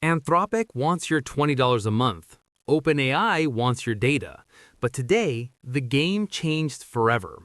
Anthropic wants your $20 a month. OpenAI wants your data. But today, the game changed forever.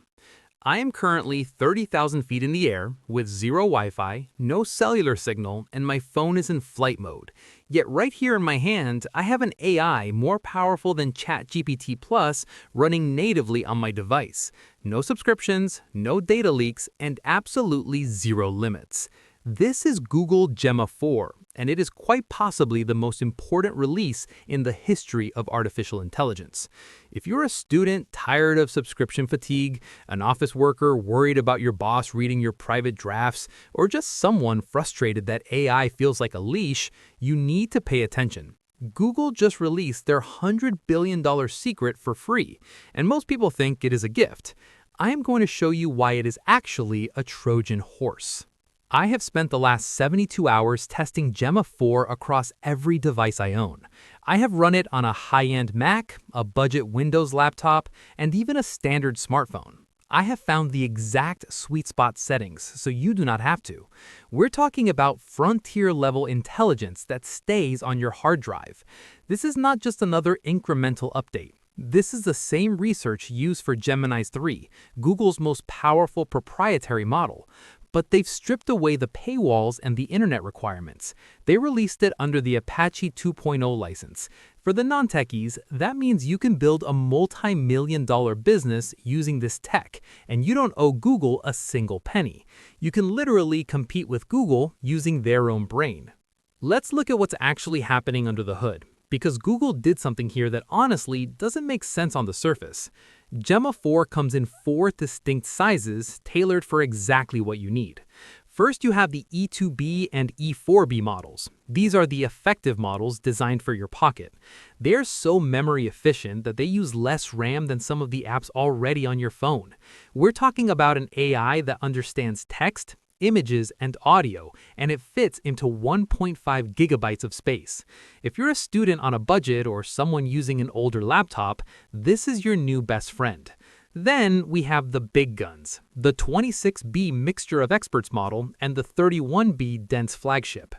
I am currently 30,000 feet in the air with zero Wi-Fi, no cellular signal, and my phone is in flight mode. Yet right here in my hand, I have an AI more powerful than ChatGPT Plus running natively on my device. No subscriptions, no data leaks, and absolutely zero limits. This is Google Gemma 4, and it is quite possibly the most important release in the history of artificial intelligence. If you're a student tired of subscription fatigue, an office worker worried about your boss reading your private drafts, or just someone frustrated that AI feels like a leash, you need to pay attention. Google just released their $100 billion secret for free, and most people think it is a gift. I am going to show you why it is actually a Trojan horse. I have spent the last 72 hours testing Gemma 4 across every device I own. I have run it on a high-end Mac, a budget Windows laptop, and even a standard smartphone. I have found the exact sweet spot settings, so you do not have to. We're talking about frontier-level intelligence that stays on your hard drive. This is not just another incremental update. This is the same research used for Gemini 3, Google's most powerful proprietary model. But they've stripped away the paywalls and the internet requirements. They released it under the Apache 2.0 license. For the non-techies, that means you can build a multi-million-dollar business using this tech, and you don't owe Google a single penny. You can literally compete with Google using their own brain. Let's look at what's actually happening under the hood, because Google did something here that honestly doesn't make sense on the surface. Gemma 4 comes in 4 distinct sizes tailored for exactly what you need. First, you have the E2B and E4B models. These are the effective models designed for your pocket. They're so memory efficient that they use less RAM than some of the apps already on your phone. We're talking about an AI that understands text, images, and audio, and it fits into 1.5 gigabytes of space. If you're a student on a budget or someone using an older laptop, this is your new best friend. Then we have the big guns, the 26B Mixture of Experts model and the 31B Dense Flagship.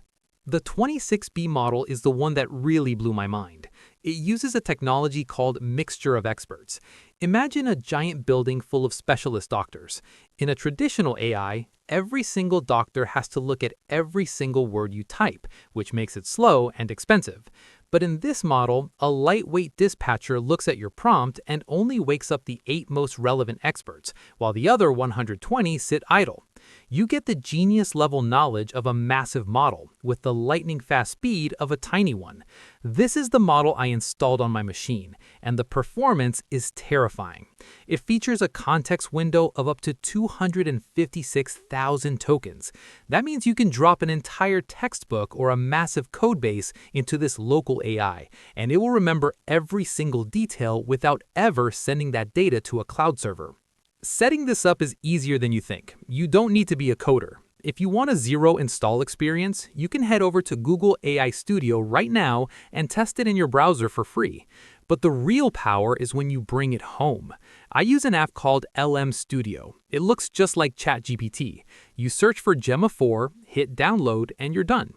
The 26B model is the one that really blew my mind. It uses a technology called Mixture of Experts. Imagine a giant building full of specialist doctors. In a traditional AI, every single doctor has to look at every single word you type, which makes it slow and expensive. But in this model, a lightweight dispatcher looks at your prompt and only wakes up the 8 most relevant experts, while the other 120 sit idle. You get the genius-level knowledge of a massive model with the lightning-fast speed of a tiny one. This is the model I installed on my machine, and the performance is terrifying. It features a context window of up to 256,000 tokens. That means you can drop an entire textbook or a massive codebase into this local AI, and it will remember every single detail without ever sending that data to a cloud server. Setting this up is easier than you think. You don't need to be a coder. If you want a zero install experience, you can head over to Google AI Studio right now and test it in your browser for free. But the real power is when you bring it home. I use an app called LM Studio. It looks just like ChatGPT. You search for Gemma 4, hit download, and you're done.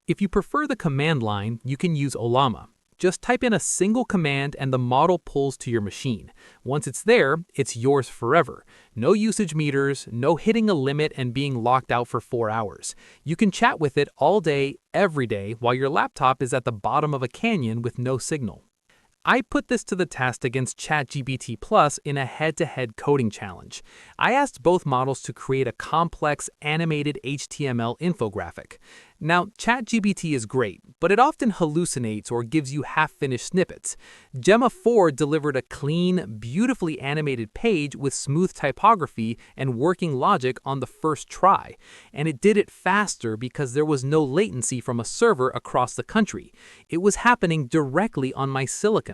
If you prefer the command line, you can use Olama. Just type in a single command and the model pulls to your machine. Once it's there, it's yours forever. No usage meters, no hitting a limit and being locked out for 4 hours. You can chat with it all day, every day, while your laptop is at the bottom of a canyon with no signal. I put this to the test against ChatGPT Plus in a head-to-head coding challenge. I asked both models to create a complex animated HTML infographic. Now, ChatGPT is great, but it often hallucinates or gives you half-finished snippets. Gemma 4 delivered a clean, beautifully animated page with smooth typography and working logic on the first try. And it did it faster because there was no latency from a server across the country. It was happening directly on my silicon.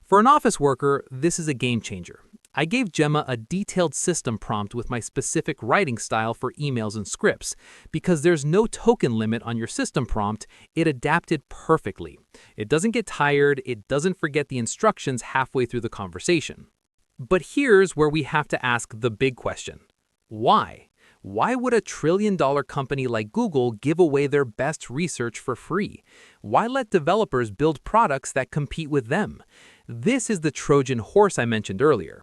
For an office worker, this is a game changer. I gave Gemma a detailed system prompt with my specific writing style for emails and scripts. Because there's no token limit on your system prompt, it adapted perfectly. It doesn't get tired, it doesn't forget the instructions halfway through the conversation. But here's where we have to ask the big question. Why? Why would a trillion-dollar company like Google give away their best research for free? Why let developers build products that compete with them? This is the Trojan horse I mentioned earlier.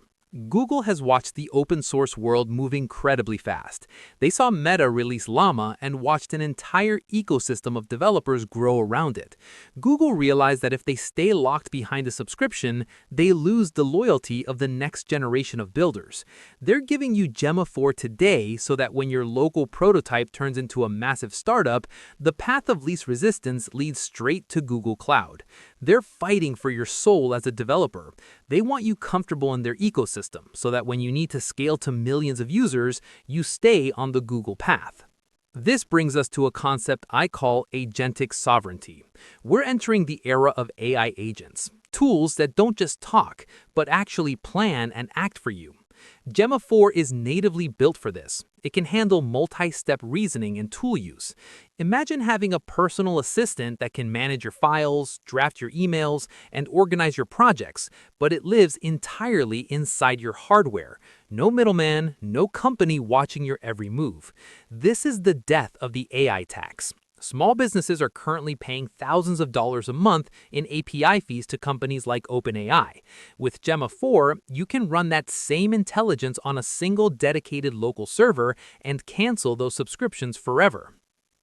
Google has watched the open source world move incredibly fast. They saw Meta release Llama and watched an entire ecosystem of developers grow around it. Google realized that if they stay locked behind a subscription, they lose the loyalty of the next generation of builders. They're giving you Gemma 4 today so that when your local prototype turns into a massive startup, the path of least resistance leads straight to Google Cloud. They're fighting for your soul as a developer. They want you comfortable in their ecosystem, so that when you need to scale to millions of users, you stay on the Google path. This brings us to a concept I call agentic sovereignty. We're entering the era of AI agents, tools that don't just talk, but actually plan and act for you. Gemma 4 is natively built for this. It can handle multi-step reasoning and tool use. Imagine having a personal assistant that can manage your files, draft your emails, and organize your projects, but it lives entirely inside your hardware. No middleman, no company watching your every move. This is the death of the AI tax. Small businesses are currently paying thousands of dollars a month in API fees to companies like OpenAI. With Gemma 4, you can run that same intelligence on a single dedicated local server and cancel those subscriptions forever.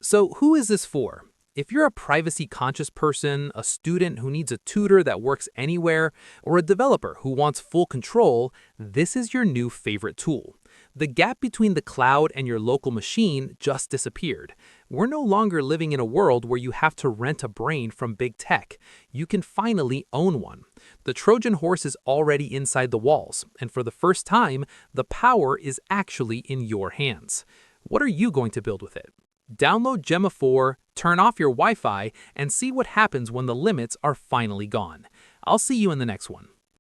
So who is this for? If you're a privacy-conscious person, a student who needs a tutor that works anywhere, or a developer who wants full control, this is your new favorite tool. The gap between the cloud and your local machine just disappeared. We're no longer living in a world where you have to rent a brain from big tech. You can finally own one. The Trojan horse is already inside the walls, and for the first time, the power is actually in your hands. What are you going to build with it? Download Gemma 4, turn off your Wi-Fi, and see what happens when the limits are finally gone. I'll see you in the next one.